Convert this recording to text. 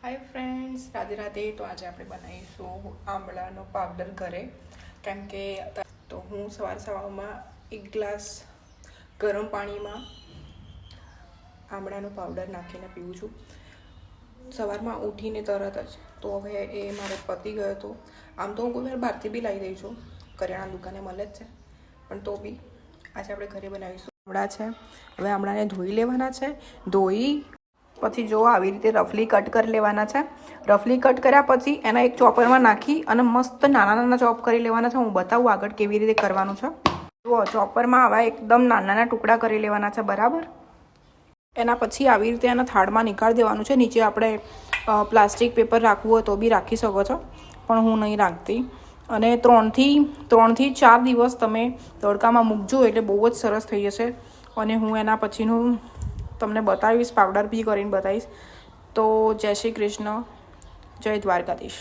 Hi friends, Radhe Radhe. તો આજે આપણે બનાવીશું આંબળાનો પાવડર ઘરે. કેમ કે તો હું સવારમાં 1 ગ્લાસ ગરમ પાણીમાં આંબળાનો પાવડર નાખીને પીવું છું સવારમાં ઉઠીને તરત જ. તો હવે એ મારે પતી ગયો હતો. આમ તો હું કોઈ વાર બહારથી બી લાવી દઈ છું, કરિયાણા દુકાને મળે જ છે, પણ તો બી આજે આપણે ઘરે બનાવીશું. આંબળા છે, હવે આંબળાને ધોઈ લેવાના છે. ધોઈ પછી જો આવી રીતે રફલી કટ કરી લેવાના છે. રફલી કટ કર્યા પછી એના એક ચોપરમાં નાખી અને મસ્ત નાના નાના ચોપ કરી લેવાના છે. હું બતાવું આગળ કેવી રીતે કરવાનું છે. જુઓ, ચોપરમાં આવા એકદમ નાના નાના ટુકડા કરી લેવાના છે, બરાબર. એના પછી આવી રીતે એના થાળમાં નીકાળી દેવાનું છે. નીચે આપણે પ્લાસ્ટિક પેપર રાખવું હોય તો બી રાખી શકો છો, પણ હું નહીં રાખતી. અને 3 થી 4 દિવસ તમે તડકામાં મૂકજો એટલે બહુ જ સરસ થઈ જશે. અને હું એના પછીનું તમને બતાવીશ, પાવડર બી કરીને બતાવીશ. તો જય શ્રી કૃષ્ણ, જય દ્વારકાધીશ.